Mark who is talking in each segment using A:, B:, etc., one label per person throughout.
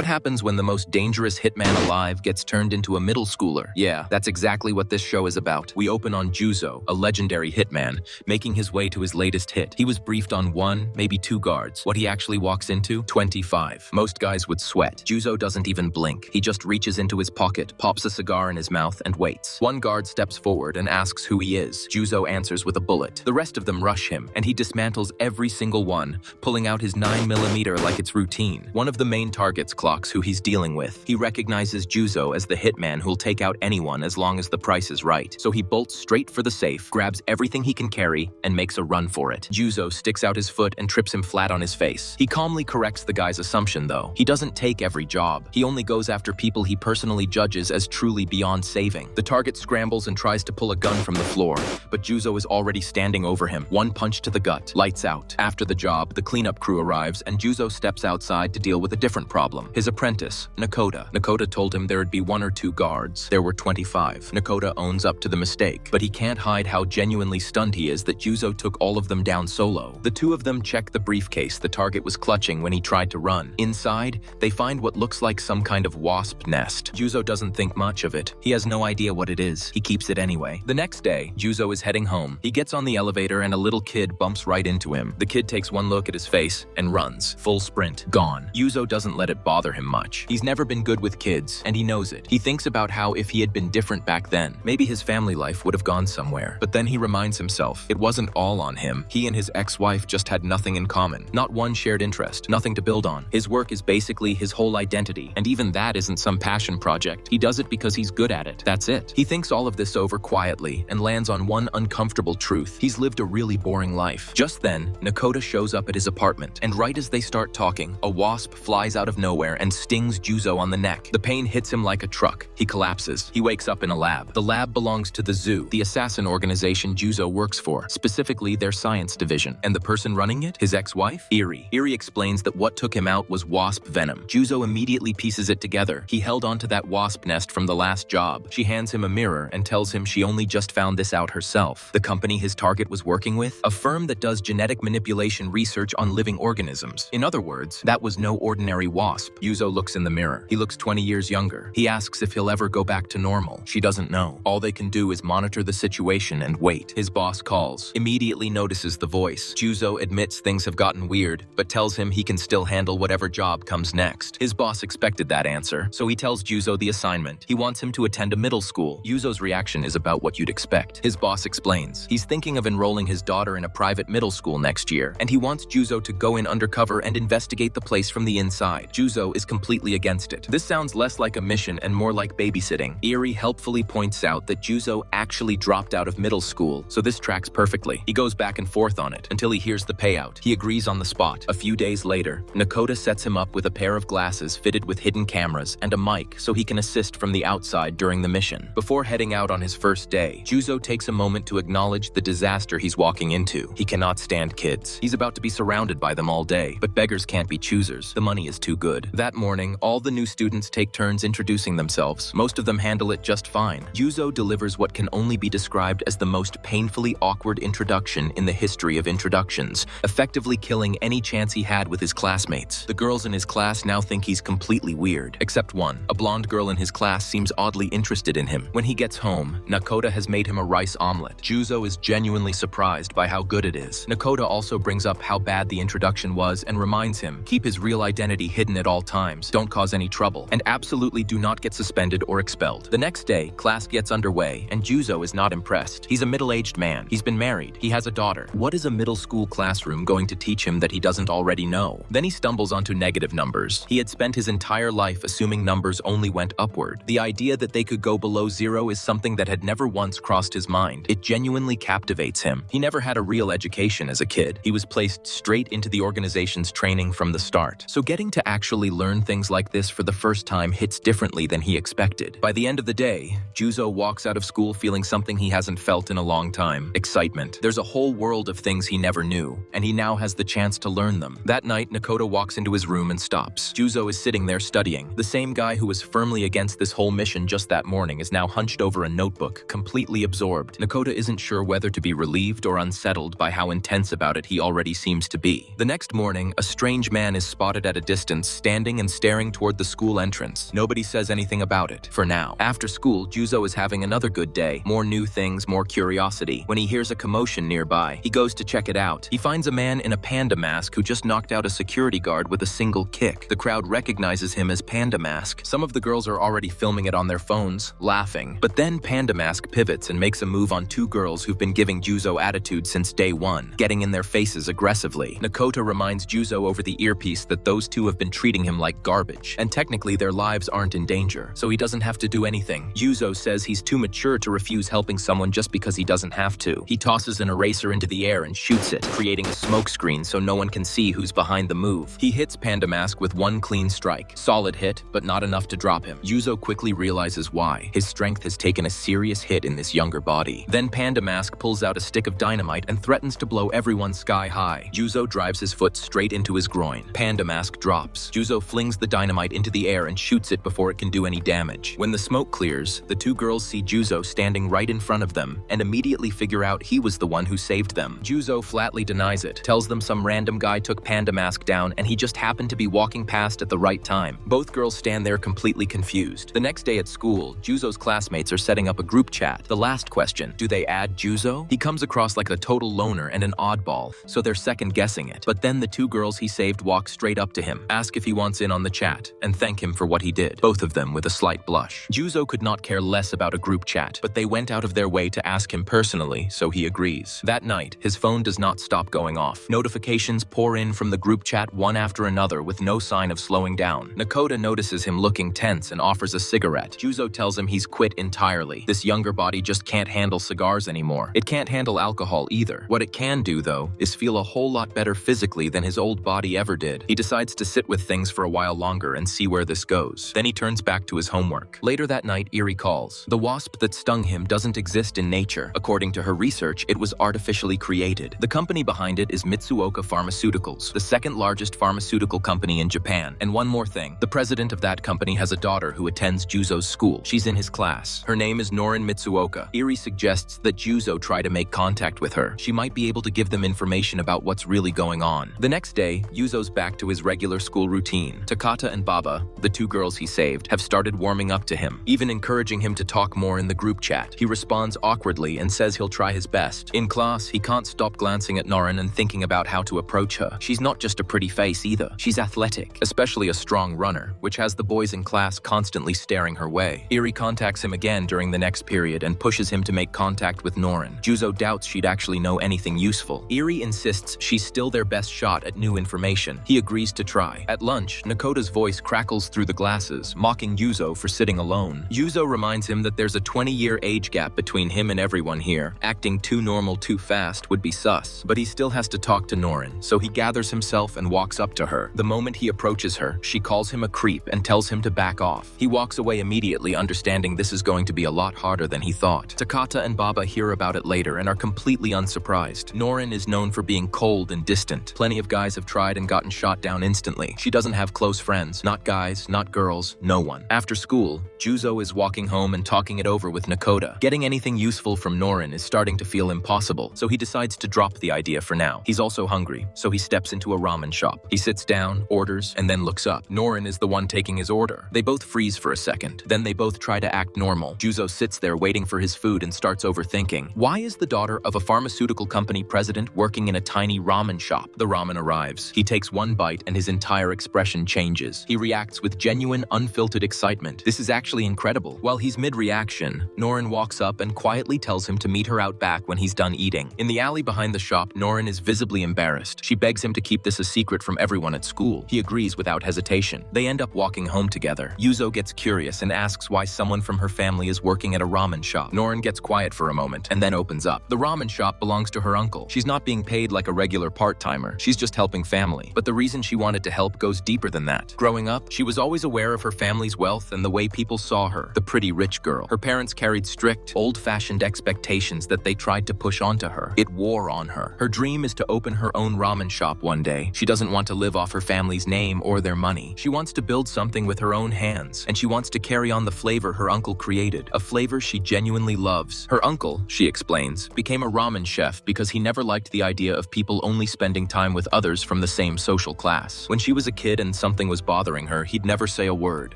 A: What happens when the most dangerous hitman alive gets turned into a middle schooler? Yeah, that's exactly what this show is about. We open on Juzo, a legendary hitman, making his way to his latest hit. He was briefed on 1, maybe 2 guards. What he actually walks into? 25. Most guys would sweat. Juzo doesn't even blink. He just reaches into his pocket, pops a cigar in his mouth, and waits. One guard steps forward and asks who he is. Juzo answers with a bullet. The rest of them rush him, and he dismantles every single one, pulling out his 9mm like it's routine. One of the main targets clocks who he's dealing with. He recognizes Juzo as the hitman who'll take out anyone as long as the price is right. So he bolts straight for the safe, grabs everything he can carry, and makes a run for it. Juzo sticks out his foot and trips him flat on his face. He calmly corrects the guy's assumption, though. He doesn't take every job. He only goes after people he personally judges as truly beyond saving. The target scrambles and tries to pull a gun from the floor, but Juzo is already standing over him. One punch to the gut. Lights out. After the job, the cleanup crew arrives, and Juzo steps outside to deal with a different problem. His apprentice, Nakoda. Nakoda told him there'd be 1 or 2 guards. There were 25. Nakoda owns up to the mistake, but he can't hide how genuinely stunned he is that Juzo took all of them down solo. The 2 of them check the briefcase the target was clutching when he tried to run. Inside, they find what looks like some kind of wasp nest. Juzo doesn't think much of it. He has no idea what it is. He keeps it anyway. The next day, Juzo is heading home. He gets on the elevator and a little kid bumps right into him. The kid takes one look at his face and runs. Full sprint. Gone. Juzo doesn't let it bother him much. He's never been good with kids, and he knows it. He thinks about how if he had been different back then, maybe his family life would have gone somewhere. But then he reminds himself, it wasn't all on him. He and his ex-wife just had nothing in common. Not one shared interest. Nothing to build on. His work is basically his whole identity, and even that isn't some passion project. He does it because he's good at it. That's it. He thinks all of this over quietly and lands on one uncomfortable truth. He's lived a really boring life. Just then, Nakoda shows up at his apartment, and right as they start talking, a wasp flies out of nowhere and stings Juzo on the neck. The pain hits him like a truck. He collapses. He wakes up in a lab. The lab belongs to the zoo, the assassin organization Juzo works for, specifically their science division. And the person running it? His ex-wife? Eri. Eri explains that what took him out was wasp venom. Juzo immediately pieces it together. He held onto that wasp nest from the last job. She hands him a mirror and tells him she only just found this out herself. The company his target was working with? A firm that does genetic manipulation research on living organisms. In other words, that was no ordinary wasp. Juzo looks in the mirror. He looks 20 years younger. He asks if he'll ever go back to normal. She doesn't know. All they can do is monitor the situation and wait. His boss calls. Immediately notices the voice. Juzo admits things have gotten weird, but tells him he can still handle whatever job comes next. His boss expected that answer, so he tells Juzo the assignment. He wants him to attend a middle school. Juzo's reaction is about what you'd expect. His boss explains. He's thinking of enrolling his daughter in a private middle school next year, and he wants Juzo to go in undercover and investigate the place from the inside. Juzo is completely against it. This sounds less like a mission and more like babysitting. Eri helpfully points out that Juzo actually dropped out of middle school, so this tracks perfectly. He goes back and forth on it until he hears the payout. He agrees on the spot. A few days later, Nakoda sets him up with a pair of glasses fitted with hidden cameras and a mic so he can assist from the outside during the mission. Before heading out on his first day, Juzo takes a moment to acknowledge the disaster he's walking into. He cannot stand kids. He's about to be surrounded by them all day, but beggars can't be choosers. The money is too good. That morning, all the new students take turns introducing themselves. Most of them handle it just fine. Juzo delivers what can only be described as the most painfully awkward introduction in the history of introductions, effectively killing any chance he had with his classmates. The girls in his class now think he's completely weird, except one. A blonde girl in his class seems oddly interested in him. When he gets home, Nakoda has made him a rice omelet. Juzo is genuinely surprised by how good it is. Nakoda also brings up how bad the introduction was and reminds him, keep his real identity hidden at all times, don't cause any trouble, and absolutely do not get suspended or expelled. The next day, class gets underway, and Juzo is not impressed. He's a middle-aged man. He's been married. He has a daughter. What is a middle school classroom going to teach him that he doesn't already know? Then he stumbles onto negative numbers. He had spent his entire life assuming numbers only went upward. The idea that they could go below 0 is something that had never once crossed his mind. It genuinely captivates him. He never had a real education as a kid. He was placed straight into the organization's training from the start. So getting to actually learn things like this for the first time hits differently than he expected. By the end of the day, Juzo walks out of school feeling something he hasn't felt in a long time: excitement. There's a whole world of things he never knew, and he now has the chance to learn them. That night, Nakoda walks into his room and stops. Juzo is sitting there studying. The same guy who was firmly against this whole mission just that morning is now hunched over a notebook, completely absorbed. Nakoda isn't sure whether to be relieved or unsettled by how intense about it he already seems to be. The next morning, a strange man is spotted at a distance standing sitting and staring toward the school entrance. Nobody says anything about it, for now. After school, Juzo is having another good day. More new things, more curiosity. When he hears a commotion nearby, he goes to check it out. He finds a man in a panda mask who just knocked out a security guard with a single kick. The crowd recognizes him as Panda Mask. Some of the girls are already filming it on their phones, laughing. But then Panda Mask pivots and makes a move on two girls who've been giving Juzo attitude since day one, getting in their faces aggressively. Nakota reminds Juzo over the earpiece that those two have been treating him like garbage, and technically their lives aren't in danger, so he doesn't have to do anything. Juzo says he's too mature to refuse helping someone just because he doesn't have to. He tosses an eraser into the air and shoots it, creating a smoke screen so no one can see who's behind the move. He hits Panda Mask with one clean strike. Solid hit, but not enough to drop him. Juzo quickly realizes why. His strength has taken a serious hit in this younger body. Then Panda Mask pulls out a stick of dynamite and threatens to blow everyone sky high. Juzo drives his foot straight into his groin. Panda Mask drops. Juzo flings the dynamite into the air and shoots it before it can do any damage. When the smoke clears, the two girls see Juzo standing right in front of them and immediately figure out he was the one who saved them. Juzo flatly denies it, tells them some random guy took Panda Mask down and he just happened to be walking past at the right time. Both girls stand there completely confused. The next day at school, Juzo's classmates are setting up a group chat. The last question, do they add Juzo? He comes across like a total loner and an oddball, so they're second guessing it. But then the two girls he saved walk straight up to him, ask if he wants in on the chat, and thank him for what he did, both of them with a slight blush. Juzo could not care less about a group chat, but they went out of their way to ask him personally, so he agrees. That night, his phone does not stop going off. Notifications pour in from the group chat one after another with no sign of slowing down. Nakota notices him looking tense and offers a cigarette. Juzo tells him he's quit entirely. This younger body just can't handle cigars anymore. It can't handle alcohol either. What it can do, though, is feel a whole lot better physically than his old body ever did. He decides to sit with things for a while longer and see where this goes. Then he turns back to his homework. Later that night, Eri calls. The wasp that stung him doesn't exist in nature. According to her research, it was artificially created. The company behind it is Mitsuoka Pharmaceuticals, the second largest pharmaceutical company in Japan. And one more thing, the president of that company has a daughter who attends Juzo's school. She's in his class. Her name is Norin Mitsuoka. Eri suggests that Juzo try to make contact with her. She might be able to give them information about what's really going on. The next day, Juzo's back to his regular school routine. Takata and Baba, the two girls he saved, have started warming up to him, even encouraging him to talk more in the group chat. He responds awkwardly and says he'll try his best. In class, he can't stop glancing at Norin and thinking about how to approach her. She's not just a pretty face either. She's athletic, especially a strong runner, which has the boys in class constantly staring her way. Eri contacts him again during the next period and pushes him to make contact with Norin. Juzo doubts she'd actually know anything useful. Eri insists she's still their best shot at new information. He agrees to try. At lunch, Nakota's voice crackles through the glasses, mocking Juzo for sitting alone. Juzo reminds him that there's a 20-year age gap between him and everyone here. Acting too normal too fast would be sus, but he still has to talk to Norin, so he gathers himself and walks up to her. The moment he approaches her, she calls him a creep and tells him to back off. He walks away immediately, understanding this is going to be a lot harder than he thought. Takata and Baba hear about it later and are completely unsurprised. Norin is known for being cold and distant. Plenty of guys have tried and gotten shot down instantly. She doesn't have close friends, not guys, not girls, no one. After school, Juzo is walking home and talking it over with Nakota. Getting anything useful from Norin is starting to feel impossible, so he decides to drop the idea for now. He's also hungry, so he steps into a ramen shop. He sits down, orders, and then looks up. Norin is the one taking his order. They both freeze for a second. Then they both try to act normal. Juzo sits there waiting for his food and starts overthinking. Why is the daughter of a pharmaceutical company president working in a tiny ramen shop? The ramen arrives. He takes one bite and his entire expression changes. He reacts with genuine, unfiltered excitement. This is actually incredible. While he's mid-reaction, Norin walks up and quietly tells him to meet her out back when he's done eating. In the alley behind the shop, Norin is visibly embarrassed. She begs him to keep this a secret from everyone at school. He agrees without hesitation. They end up walking home together. Juzo gets curious and asks why someone from her family is working at a ramen shop. Norin gets quiet for a moment and then opens up. The ramen shop belongs to her uncle. She's not being paid like a regular part-timer. She's just helping family. But the reason she wanted to help goes deeper than that. Growing up, she was always aware of her family's wealth and the way people saw her, the pretty rich girl. Her parents carried strict, old-fashioned expectations that they tried to push onto her. It wore on her. Her dream is to open her own ramen shop one day. She doesn't want to live off her family's name or their money. She wants to build something with her own hands, and she wants to carry on the flavor her uncle created, a flavor she genuinely loves. Her uncle, she explains, became a ramen chef because he never liked the idea of people only spending time with others from the same social class. When she was a kid and when something was bothering her, he'd never say a word.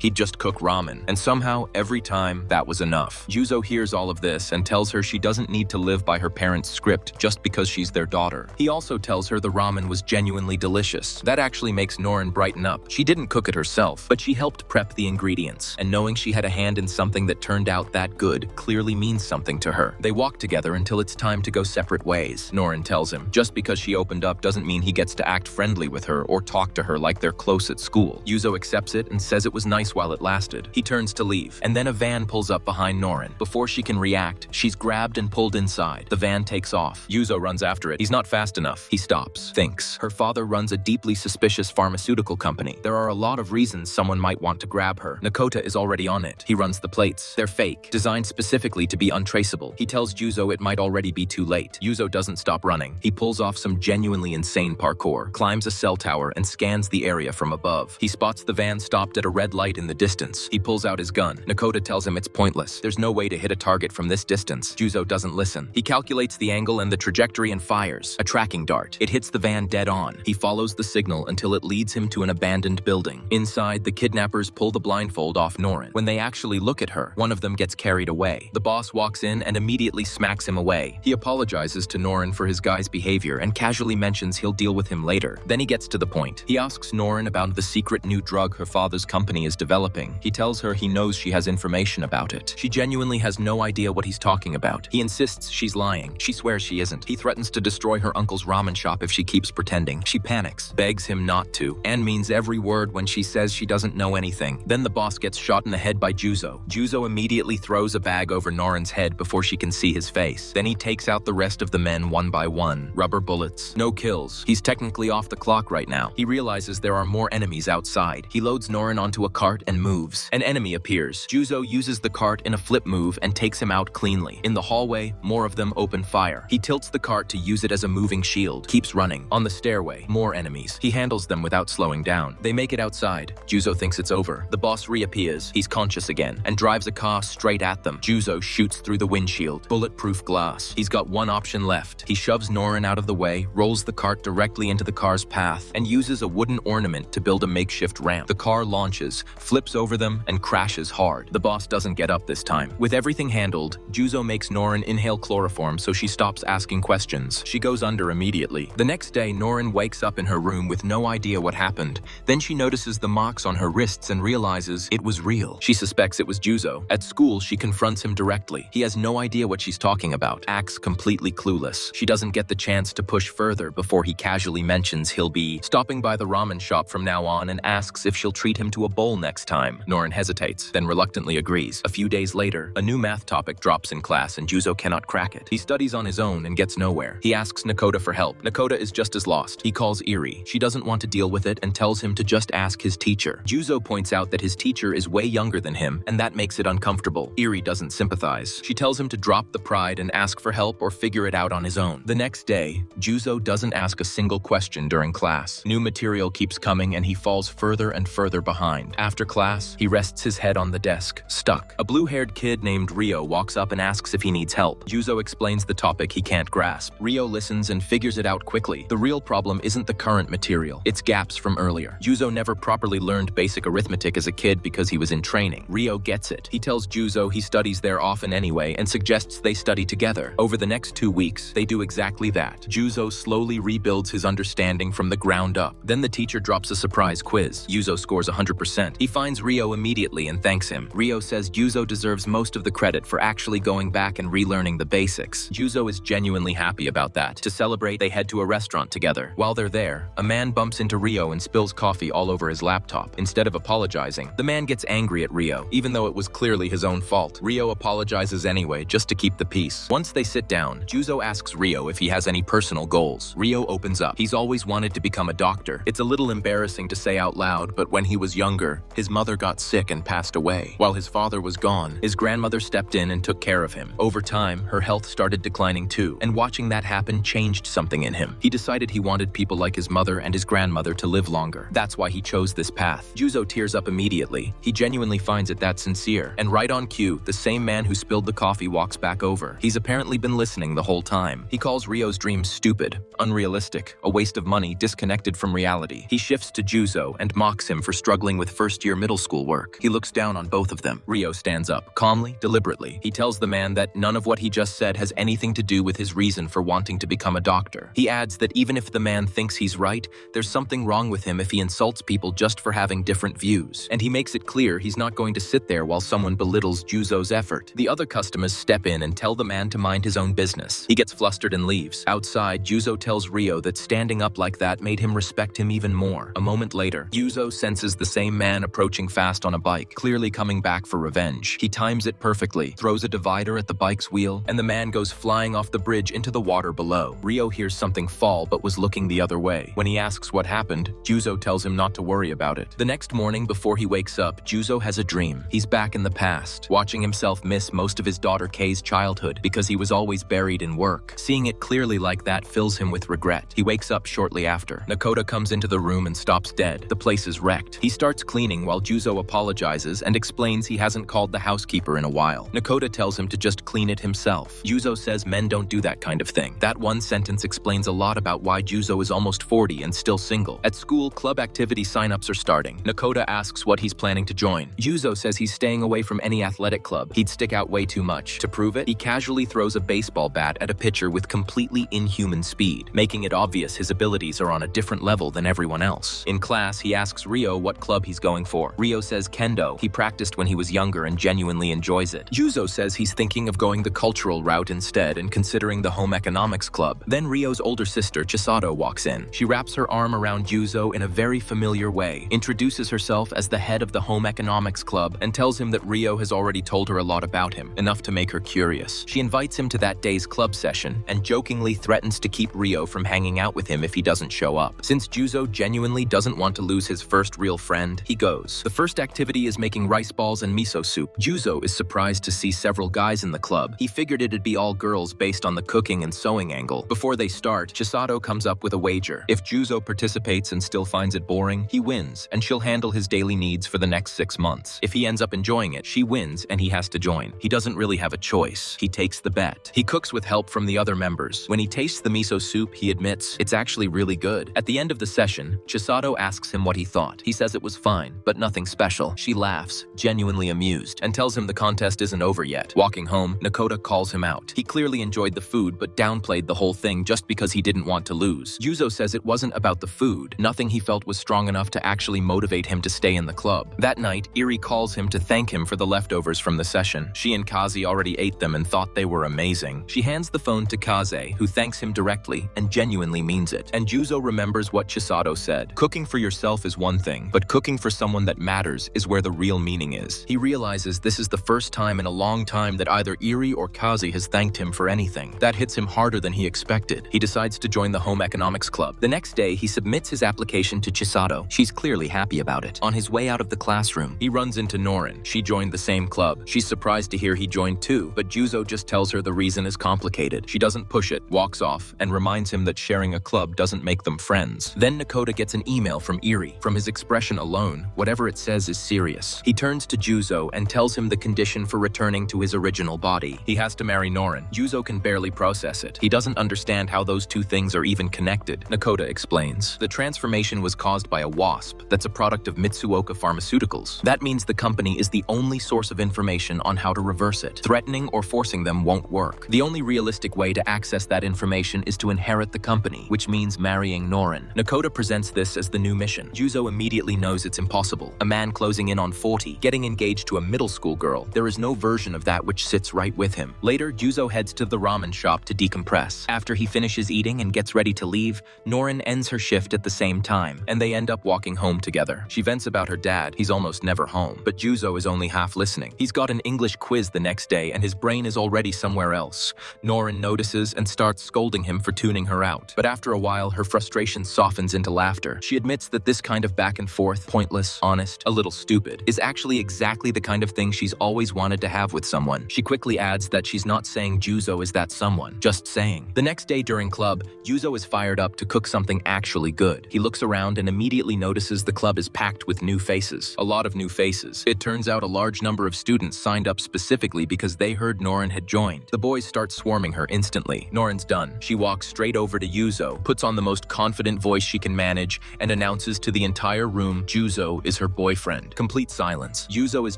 A: He'd just cook ramen. And somehow, every time, that was enough. Juzo hears all of this and tells her she doesn't need to live by her parents' script just because she's their daughter. He also tells her the ramen was genuinely delicious. That actually makes Norin brighten up. She didn't cook it herself, but she helped prep the ingredients. And knowing she had a hand in something that turned out that good clearly means something to her. They walk together until it's time to go separate ways. Norin tells him, just because she opened up doesn't mean he gets to act friendly with her or talk to her like they're close at school. Juzo accepts it and says it was nice while it lasted. He turns to leave, and then a van pulls up behind Norin. Before she can react, she's grabbed and pulled inside. The van takes off. Juzo runs after it. He's not fast enough. He stops, thinks. Her father runs a deeply suspicious pharmaceutical company. There are a lot of reasons someone might want to grab her. Nakota is already on it. He runs the plates. They're fake, designed specifically to be untraceable. He tells Juzo it might already be too late. Juzo doesn't stop running. He pulls off some genuinely insane parkour, climbs a cell tower, and scans the area from above. He spots the van stopped at a red light in the distance. He pulls out his gun. Nakota tells him it's pointless. There's no way to hit a target from this distance. Juzo doesn't listen. He calculates the angle and the trajectory and fires a tracking dart. It hits the van dead on. He follows the signal until it leads him to an abandoned building. Inside, the kidnappers pull the blindfold off Norin. When they actually look at her, one of them gets carried away. The boss walks in and immediately smacks him away. He apologizes to Norin for his guy's behavior and casually mentions he'll deal with him later. Then he gets to the point. He asks Norin about the secret new drug her father's company is developing. He tells her he knows she has information about it. She genuinely has no idea what he's talking about. He insists she's lying. She swears she isn't. He threatens to destroy her uncle's ramen shop if she keeps pretending. She panics, begs him not to, and means every word when she says she doesn't know anything. Then the boss gets shot in the head by Juzo. Juzo immediately throws a bag over Norin's head before she can see his face. Then he takes out the rest of the men one by one. Rubber bullets. No kills. He's technically off the clock right now. He realizes there are more enemies outside. He loads Norin onto a cart and moves. An enemy appears. Juzo uses the cart in a flip move and takes him out cleanly. In the hallway, more of them open fire. He tilts the cart to use it as a moving shield. Keeps running. On the stairway, more enemies. He handles them without slowing down. They make it outside. Juzo thinks it's over. The boss reappears. He's conscious again and drives a car straight at them. Juzo shoots through the windshield. Bulletproof glass. He's got one option left. He shoves Norin out of the way, rolls the cart directly into the car's path, and uses a wooden ornament to build a makeshift ramp. The car launches, flips over them, and crashes hard. The boss doesn't get up this time. With everything handled, Juzo makes Norin inhale chloroform so she stops asking questions. She goes under immediately. The next day, Norin wakes up in her room with no idea what happened. Then she notices the marks on her wrists and realizes it was real. She suspects it was Juzo. At school, she confronts him directly. He has no idea what she's talking about, acts completely clueless. She doesn't get the chance to push further before he casually mentions he'll be stopping by the ramen shop from now on and asks if she'll treat him to a bowl next time. Norin hesitates, then reluctantly agrees. A few days later, a new math topic drops in class and Juzo cannot crack it. He studies on his own and gets nowhere. He asks Nakota for help. Nakota is just as lost. He calls Eri. She doesn't want to deal with it and tells him to just ask his teacher. Juzo points out that his teacher is way younger than him, and that makes it uncomfortable. Eri doesn't sympathize. She tells him to drop the pride and ask for help or figure it out on his own. The next day, Juzo doesn't ask a single question during class. New material keeps coming and he falls further and further behind. After class, he rests his head on the desk, stuck. A blue-haired kid named Rio walks up and asks if he needs help. Juzo explains the topic he can't grasp. Rio listens and figures it out quickly. The real problem isn't the current material, it's gaps from earlier. Juzo never properly learned basic arithmetic as a kid because he was in training. Rio gets it. He tells Juzo he studies there often anyway and suggests they study together. Over the next 2 weeks, they do exactly that. Juzo slowly rebuilds his understanding from the ground up. Then the teacher drops a surprise quiz. Juzo scores 100%. He finds Rio immediately and thanks him. Rio says Juzo deserves most of the credit for actually going back and relearning the basics. Juzo is genuinely happy about that. To celebrate, they head to a restaurant together. While they're there, a man bumps into Rio and spills coffee all over his laptop. Instead of apologizing, the man gets angry at Rio, even though it was clearly his own fault. Rio apologizes anyway, just to keep the peace. Once they sit down, Juzo asks Rio if he has any personal goals. Rio opens up. He's always wanted to become a doctor. It's a little embarrassing to say out loud, but when he was younger, his mother got sick and passed away. While his father was gone, his grandmother stepped in and took care of him. Over time, her health started declining too, and watching that happen changed something in him. He decided he wanted people like his mother and his grandmother to live longer. That's why he chose this path. Juzo tears up immediately. He genuinely finds it that sincere. And right on cue, the same man who spilled the coffee walks back over. He's apparently been listening the whole time. He calls Rio's dream stupid, unrealistic, a waste of money, disconnected from reality. He shifts to Juzo and mocks him for struggling with first-year middle school work. He looks down on both of them. Ryo stands up, calmly, deliberately. He tells the man that none of what he just said has anything to do with his reason for wanting to become a doctor. He adds that even if the man thinks he's right, there's something wrong with him if he insults people just for having different views. And he makes it clear he's not going to sit there while someone belittles Juzo's effort. The other customers step in and tell the man to mind his own business. He gets flustered and leaves. Outside, Juzo tells Ryo that standing up like that made him respect him even more. A moment later, Juzo senses the same man approaching fast on a bike, clearly coming back for revenge. He times it perfectly, throws a divider at the bike's wheel, and the man goes flying off the bridge into the water below. Ryo hears something fall but was looking the other way. When he asks what happened, Juzo tells him not to worry about it. The next morning, before he wakes up, Juzo has a dream. He's back in the past, watching himself miss most of his daughter Kei's childhood because he was always buried in work. Seeing it clearly like that fills him with regret. He wakes up shortly after. Nakota comes into the room and stops dead. The place is wrecked. He starts cleaning while Juzo apologizes and explains he hasn't called the housekeeper in a while. Nakota tells him to just clean it himself. Juzo says men don't do that kind of thing. That one sentence explains a lot about why Juzo is almost 40 and still single. At school, club activity signups are starting. Nakota asks what he's planning to join. Juzo says he's staying away from any athletic club. He'd stick out way too much. To prove it, he casually throws a baseball bat at a pitcher with completely inhuman speed, making it obvious his abilities are on a different level than everyone else. In class, he asks Ryo what club he's going for. Ryo says kendo. He practiced when he was younger and genuinely enjoys it. Juzo says he's thinking of going the cultural route instead and considering the home economics club. Then Ryo's older sister, Chisato, walks in. She wraps her arm around Juzo in a very familiar way, introduces herself as the head of the home economics club, and tells him that Ryo has already told her a lot about him, enough to make her curious. She invites him to that day's club session and jokingly threatens to keep Ryo from hanging out with him if he doesn't show up. Since Juzo genuinely doesn't want to lose his first real friend, he goes. The first activity is making rice balls and miso soup. Juzo is surprised to see several guys in the club. He figured it'd be all girls based on the cooking and sewing angle. Before they start, Chisato comes up with a wager. If Juzo participates and still finds it boring, he wins, and she'll handle his daily needs for the next 6 months. If he ends up enjoying it, she wins and he has to join. He doesn't really have a choice. He takes the bet. He cooks with help from the other members. When he tastes the miso soup, he admits it's actually really good. At the end of the session, Chisato asks him what he thought. He says it was fine, but nothing special. She laughs, genuinely amused, and tells him the contest isn't over yet. Walking home, Nakota calls him out. He clearly enjoyed the food, but downplayed the whole thing just because he didn't want to lose. Juzo says it wasn't about the food. Nothing he felt was strong enough to actually motivate him to stay in the club. That night, Iri calls him to thank him for the leftovers from the session. She and Kazi already ate them and thought they were amazing. She hands the phone to Kaze, who thanks him directly and genuinely means it. And Juzo remembers what Chisato said. Cooking for yourself is one thing, but cooking for someone that matters is where the real meaning is. He realizes this is the first time in a long time that either Iri or Kazi has thanked him for anything. That hits him harder than he expected. He decides to join the home economics club. The next day, he submits his application to Chisato. She's clearly happy about it. On his way out of the classroom, he runs into Norin. She joined the same club. She's surprised to hear he joined too, but Juzo just tells her the reason is complicated. She doesn't push it, walks off, and reminds him that sharing a club doesn't make them friends. Then Nakota gets an email from Iri. From his expression alone, whatever it says is serious. He turns to Juzo and tells him the condition for returning to his original body. He has to marry Norin. Juzo can barely process it. He doesn't understand how those two things are even connected. Nakota explains. The transformation was caused by a wasp that's a product of Mitsuoka Pharmaceuticals. That means the company is the only source of information on how to reverse it. Threatening or forcing them won't work. The only realistic way to access that information is to inherit the company, which means marrying Norin. Nakota presents this as the new mission. Juzo immediately knows it's impossible. A man closing in on 40, getting engaged to a middle school girl. There is no version of that which sits right with him. Later, Juzo heads to the ramen shop to decompress. After he finishes eating and gets ready to leave, Norin ends her shift at the same time, and they end up walking home together. She vents about her dad. He's almost never home, but Juzo is only half listening. He's got an English quiz the next day, and his brain is already somewhere else. Norin notices and starts scolding him for tuning her out. But after a while, her frustration softens into laughter. She admits that this kind of back and forth, pointless, honest, a little stupid, is actually exactly the kind of thing she's always wanted to have with someone. She quickly adds that she's not saying Juzo is that someone, just saying. The next day during club, Juzo is fired up to cook something actually good. He looks around and immediately notices the club is packed with new faces. A lot of new faces. It turns out a large number of students signed up specifically because they heard Norin had joined. The boys start swarming her instantly. Norin's done. She walks straight over to Juzo, puts on the most confident voice she can manage, and announces to the entire room Juzo is her boyfriend. Complete silence. Juzo is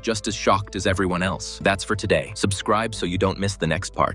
A: just as shocked as everyone else. That's for today. Subscribe so you don't miss the next part.